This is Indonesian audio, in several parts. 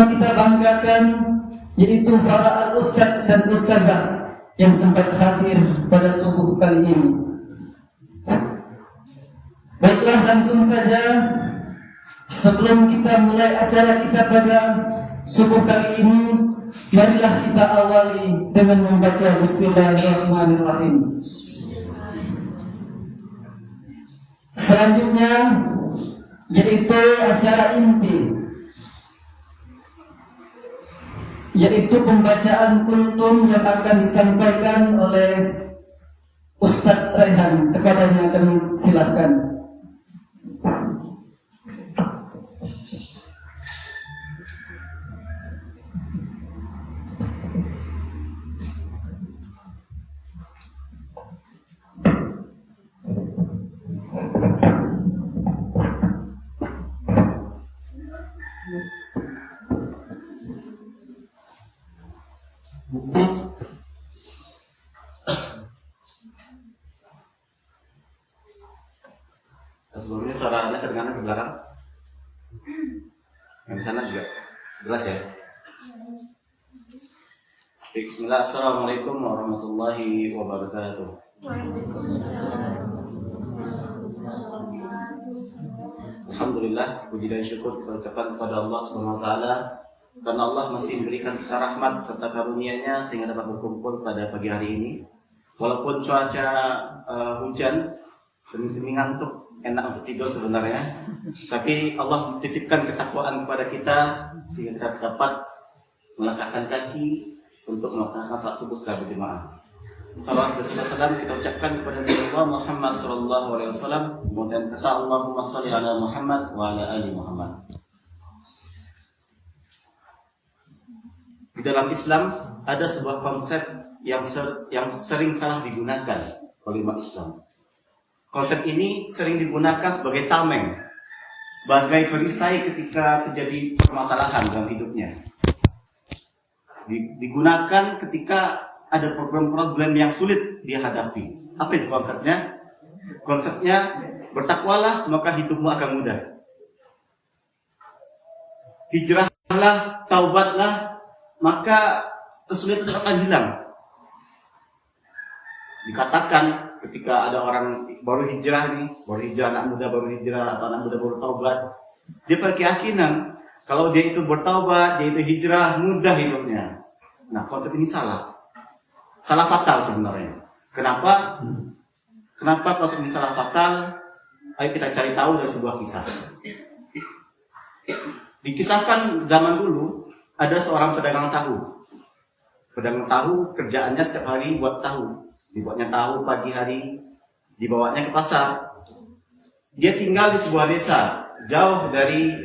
kita banggakan yaitu para al-ustadz dan ustazah yang sempat hadir pada subuh kali ini. Baiklah, langsung saja sebelum kita mulai acara kita pada subuh kali ini, marilah kita awali dengan membaca Bismillahirrahmanirrahim. Selanjutnya yaitu acara inti, yaitu pembacaan kultum yang akan disampaikan oleh Ustadz Rehan. Kepadanya kami silakan. Sebelumnya suara Anda kedengaran ke belakang? Yang di sana juga jelas ya? Bismillah, Assalamualaikum warahmatullahi wabarakatuh. Alhamdulillah, puji dan syukur kita ucapkan kepada Allah Subhanahu wa taala karena Allah masih memberikan kita rahmat serta karunia-Nya sehingga dapat berkumpul pada pagi hari ini. Walaupun cuaca hujan, semi-semi ngantuk, enak untuk tidur sebenarnya, tapi Allah titipkan ketakwaan kepada kita sehingga kita dapat melangkahkan kaki untuk melaksanakan salat subuh secara berjamaah. Salawat bersama-sama kita ucapkan kepada Nabi Muhammad sallallahu alaihi wasallam, kemudian kata Allahumma shalli ala Muhammad wa ala ali Muhammad. Di dalam Islam ada sebuah konsep yang sering salah digunakan oleh umat Islam. Konsep ini sering digunakan sebagai tameng, sebagai perisai ketika terjadi permasalahan dalam hidupnya. Digunakan ketika ada problem-problem yang sulit dia hadapi. Apa itu konsepnya? Konsepnya, bertakwalah maka hidupmu akan mudah. Hijrahlah, taubatlah, maka kesulitan akan hilang. Dikatakan ketika ada orang baru hijrah anak muda baru hijrah atau anak muda baru taubat, dia berkeyakinan kalau dia itu bertaubat, dia itu hijrah, mudah hidupnya. Nah, konsep ini salah fatal sebenarnya. Kenapa konsep ini salah fatal? Ayo kita cari tahu dari sebuah kisah. Dikisahkan zaman dulu ada seorang pedagang tahu. Pedagang tahu kerjaannya setiap hari buat tahu. Dibuatnya tahu pagi hari, dibawanya ke pasar. Dia tinggal di sebuah desa,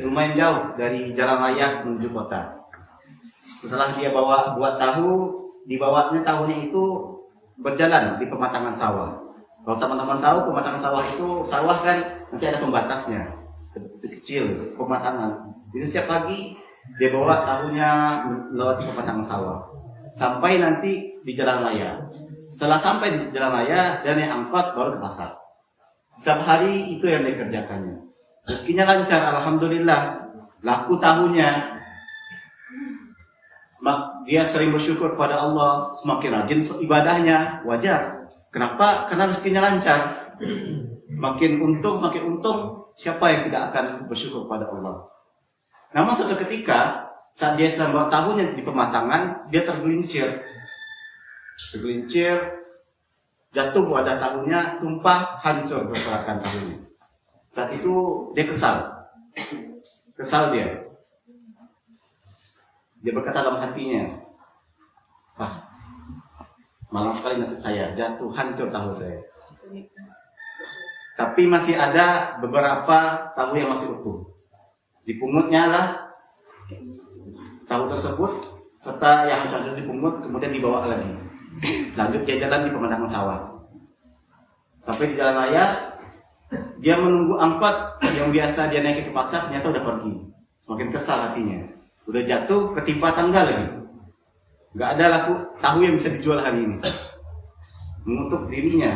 lumayan jauh dari jalan raya menuju kota. Setelah dia buat tahu, dibawanya tahunya itu berjalan di pematangan sawah. Kalau teman-teman tahu pematangan sawah itu, sawah kan nanti ada pembatasnya, kecil pematangan. Jadi setiap pagi dia bawa tahunya melewati pematangan sawah sampai nanti di jalan raya. Setelah sampai di jalan raya, dia naik angkot baru ke pasar. Setiap hari itu yang dia kerjakannya. Rezekinya lancar, alhamdulillah, laku tahunya. Dia sering bersyukur kepada Allah, semakin rajin ibadahnya, wajar. Kenapa? Karena rezekinya lancar. Semakin untung, siapa yang tidak akan bersyukur kepada Allah? Namun suatu ketika, saat dia sedang bawa tahunya di pematangan, dia tergelincir, jatuh wadah tahunya, tumpah, hancur berserakan tahunya. Saat itu dia kesal dia. Dia berkata dalam hatinya, malang sekali nasib saya, jatuh, hancur tahu saya. Tapi masih ada beberapa tahu yang masih utuh. Dipungutnya lah tahu tersebut, serta yang hancur dipungut, kemudian dibawa lagi. Lanjut dia jalan di pemandangan sawah. Sampai di jalan raya, dia menunggu angkot yang biasa dia naiki ke pasar, ternyata udah pergi. Semakin kesal hatinya. Udah jatuh, ketimpa tangga lagi. Gak ada laku tahu yang bisa dijual hari ini. Mengutuk dirinya.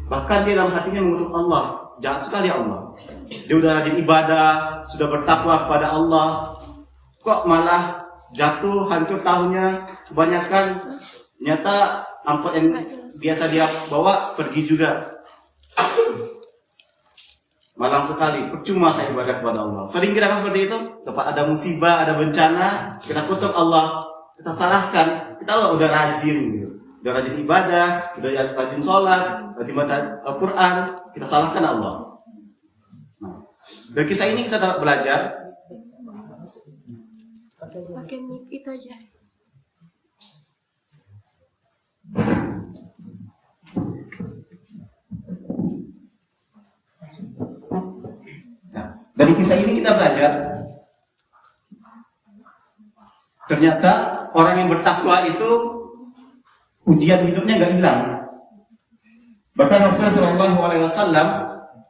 Bahkan dia dalam hatinya mengutuk Allah. Jahat sekali Allah. Dia udah rajin ibadah, sudah bertakwa kepada Allah. kok malah jatuh, hancur tahunnya, kebanyakan ternyata angkot yang biasa dia bawa pergi juga. Malang sekali, percuma saya ibadah kepada Allah. Sering kita kan seperti itu, tempat ada musibah, ada bencana, kita kutuk Allah, kita salahkan, kita udah rajin gitu. Udah rajin ibadah, udah rajin sholat, rajin baca Al-Quran, kita salahkan Allah. Nah, dari kisah ini kita dapat belajar. Pakai mic itu aja. Nah, dari kisah ini kita belajar, ternyata orang yang bertakwa itu ujian hidupnya nggak hilang. Bahkan Rasulullah SAW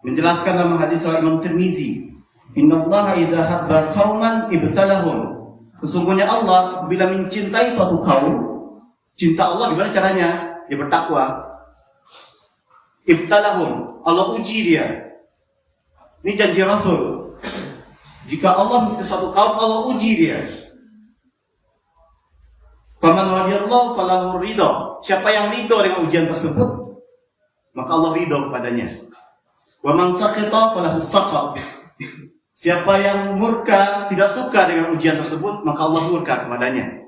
menjelaskan dalam hadis riwayat Imam Tirmizi, Innallaha idza habba qauman ibtalahum. Sesungguhnya Allah bila mencintai suatu kaum, cinta Allah gimana caranya? Dia bertakwa. Ibtalahum, Allah uji dia. Ini janji Rasul. Jika Allah mencintai suatu kaum, Allah uji dia. Faman radiyallahu falahu ridha. Siapa yang ridho dengan ujian tersebut, maka Allah ridho kepadanya. Wa man saqita falahu saqat. Siapa yang murka, tidak suka dengan ujian tersebut, maka Allah murka kepadanya.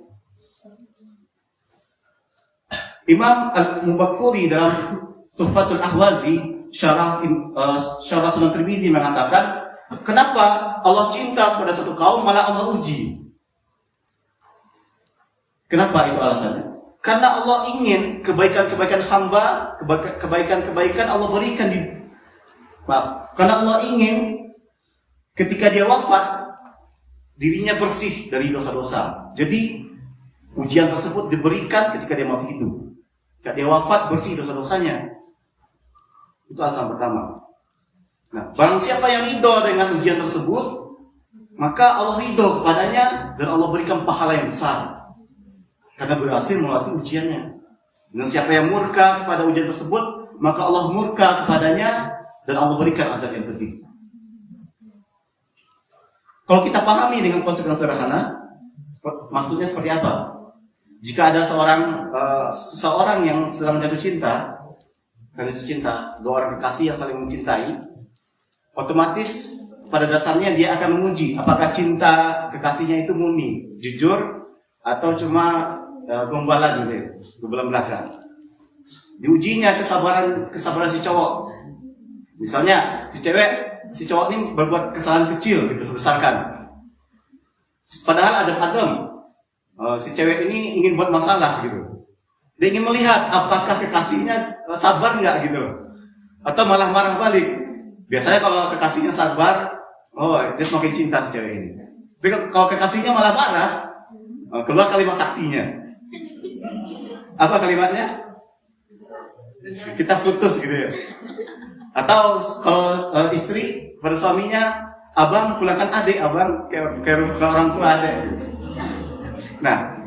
Imam Al-Mubakhuri dalam Tuhfatul Ahwazi syarah Sunan Tirmizi mengatakan, kenapa Allah cinta kepada satu kaum malah Allah uji? Kenapa itu alasannya? Karena Allah ingin kebaikan-kebaikan hamba, kebaikan-kebaikan Allah berikan karena Allah ingin ketika dia wafat dirinya bersih dari dosa-dosa. Jadi ujian tersebut diberikan ketika dia masih hidup. Ketika dia wafat bersih dosa-dosanya. Itu alasan pertama. Nah, barang siapa yang ridho dengan ujian tersebut, maka Allah ridho kepadanya dan Allah berikan pahala yang besar karena berhasil melalui ujiannya. Dan siapa yang murka kepada ujian tersebut, maka Allah murka kepadanya dan Allah berikan azab yang pedih. Kalau kita pahami dengan konsep yang sederhana, maksudnya seperti apa? Jika ada seseorang yang sedang jatuh cinta, dua orang kekasih yang saling mencintai, otomatis pada dasarnya dia akan menguji apakah cinta kekasihnya itu murni, jujur, atau cuma gombalan gitu, gombalan belaka. Diujinya kesabaran si cowok. Misalnya si cowok ini berbuat kesalahan kecil, dibesar-besarkan. Padahal adem-adem, si cewek ini ingin buat masalah gitu. Dia ingin melihat apakah kekasihnya sabar nggak gitu, atau malah marah balik. Biasanya kalau kekasihnya sabar, dia semakin cinta si cewek ini. Tapi kalau kekasihnya malah marah, keluar kalimat saktinya. Apa kalimatnya? Kita putus gitu ya. Atau kalau istri pada suaminya, abang pulangkan adik abang ke orang tua adik. Nah,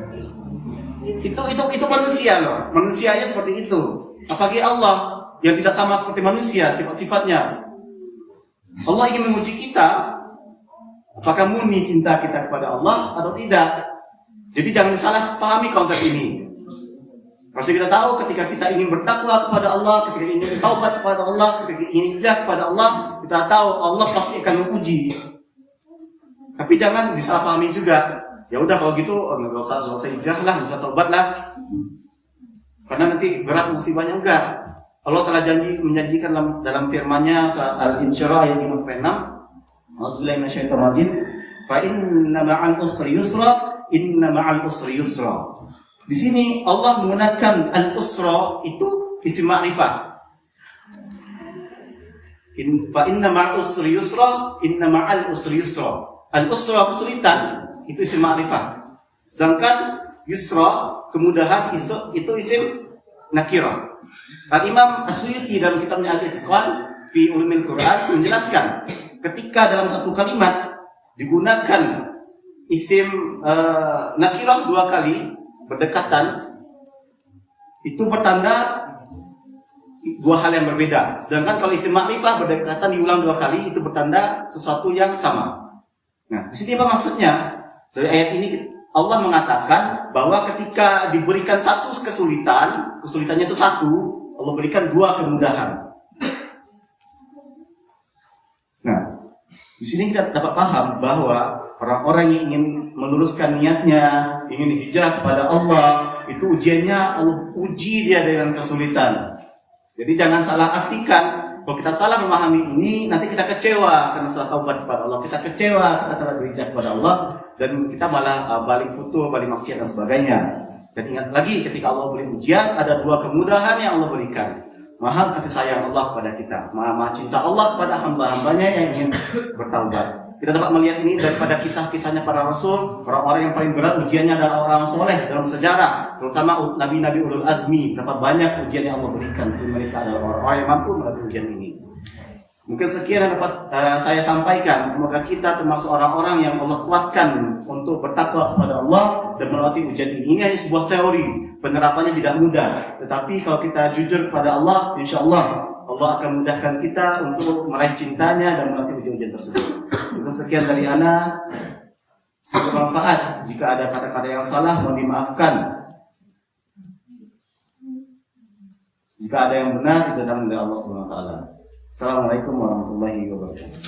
itu manusia loh. Manusianya seperti itu. Apalagi Allah yang tidak sama seperti manusia sifat-sifatnya. Allah ingin menguji kita, apakah murni cinta kita kepada Allah atau tidak. Jadi jangan salah pahami konsep ini. Harus kita tahu ketika kita ingin bertakwa kepada Allah, ketika ingin taubat kepada Allah, ketika ingin hijrah kepada Allah, kita tahu Allah pasti akan menguji. Tapi jangan disalahpahami juga. Ya udah kalau gitu nggak usah hijrah lah, nggak usah taubat lah. Karena nanti berat musibahnya enggak. Allah telah menjanjikan dalam firman-Nya Al-Insyirah ayat 5-6. A'udzubillahi minasyaitonir rajim. Fa inna ma'al usri yusra, inna ma'al usri yusra. Di sini Allah menggunakan al-usra itu isim ma'rifah. Fa inna ma'al usri yusra, inna ma'al usri yusra. Al-usra kesulitan itu isim ma'rifah. Sedangkan yusra kemudahan itu isim nakirah. Al-Imam As-Suyuti dalam kitabnya Al-Itqan fi Ulumil Quran menjelaskan ketika dalam satu kalimat digunakan isim nakirah dua kali berdekatan, itu bertanda dua hal yang berbeda. Sedangkan kalau isim ma'rifah berdekatan diulang dua kali, itu bertanda sesuatu yang sama. Nah, di sini apa maksudnya? Dari ayat ini Allah mengatakan bahwa ketika diberikan satu kesulitan, kesulitannya itu satu, Allah berikan dua kemudahan. Nah, di sini kita dapat paham bahwa orang-orang yang ingin meluruskan niatnya, ingin hijrah kepada Allah, itu ujiannya Allah uji dia dengan kesulitan. Jadi jangan salah artikan. Kalau kita salah memahami ini, nanti kita kecewa karena setelah taubat kepada Allah, kita kecewa kita telah berhijrah kepada Allah, dan kita malah balik futur, balik maksiat dan sebagainya. Dan ingat lagi, ketika Allah beri ujian, ada dua kemudahan yang Allah berikan. Maha kasih sayang Allah kepada kita, maha cinta Allah kepada hamba-hambanya yang ingin bertaubat. Kita dapat melihat ini daripada kisah-kisahnya para rasul. Orang-orang yang paling berat ujiannya adalah orang soleh dalam sejarah, terutama nabi-nabi ulul azmi. Berapa banyak ujian yang Allah berikan, mereka adalah orang-orang yang mampu melalui ujian ini. Mungkin sekian yang dapat saya sampaikan. Semoga kita termasuk orang-orang yang Allah kuatkan untuk bertakwa kepada Allah dan melewati ujian ini. Ini hanya sebuah teori, penerapannya tidak mudah. Tetapi kalau kita jujur kepada Allah, insya Allah Allah akan mudahkan kita untuk meraih cintanya dan melewati ujian-ujian tersebut. Itu sekian dari Ana. Semoga bermanfaat. Jika ada kata-kata yang salah, mohon dimaafkan. Jika ada yang benar, itu datang dari Allah Subhanahu wa taala. Assalamualaikum warahmatullahi wabarakatuh.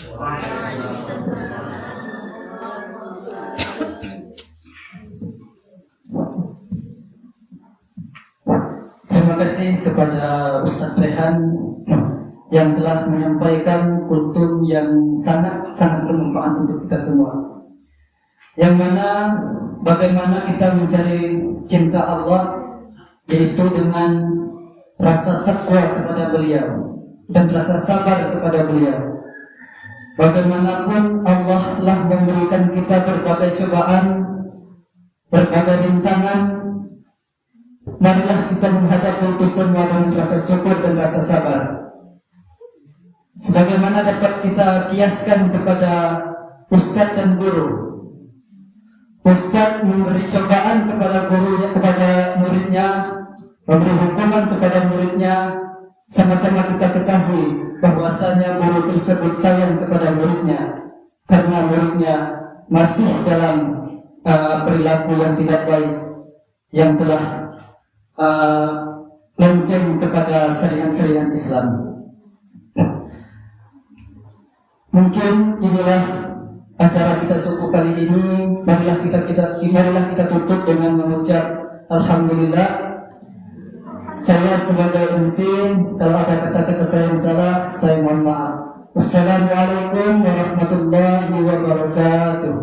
Terima kasih kepada Ustaz Rehan yang telah menyampaikan kultum yang sangat bermanfaat untuk kita semua. Yang mana bagaimana kita mencari cinta Allah, yaitu dengan rasa takwa kepada beliau dan rasa sabar kepada beliau. Bagaimanapun Allah telah memberikan kita berbagai cobaan, berbagai rintangan, marilah kita menghadapi itu semua dengan rasa syukur dan rasa sabar. Sebagaimana dapat kita kiaskan kepada ustadz dan guru. Ustadz memberi cobaan kepada gurunya, kepada muridnya, memberi hukuman kepada muridnya. Sama-sama kita ketahui bahwasanya guru tersebut sayang kepada muridnya, karena muridnya masih dalam perilaku yang tidak baik, yang telah lonceng kepada syariat-syariat Islam. Mungkin inilah acara kita suku kali ini. Marilah kita tutup dengan mengucap alhamdulillah. Saya sebagai MC, kalau ada kata-kata saya yang salah, saya mohon maaf. Assalamualaikum warahmatullahi wabarakatuh.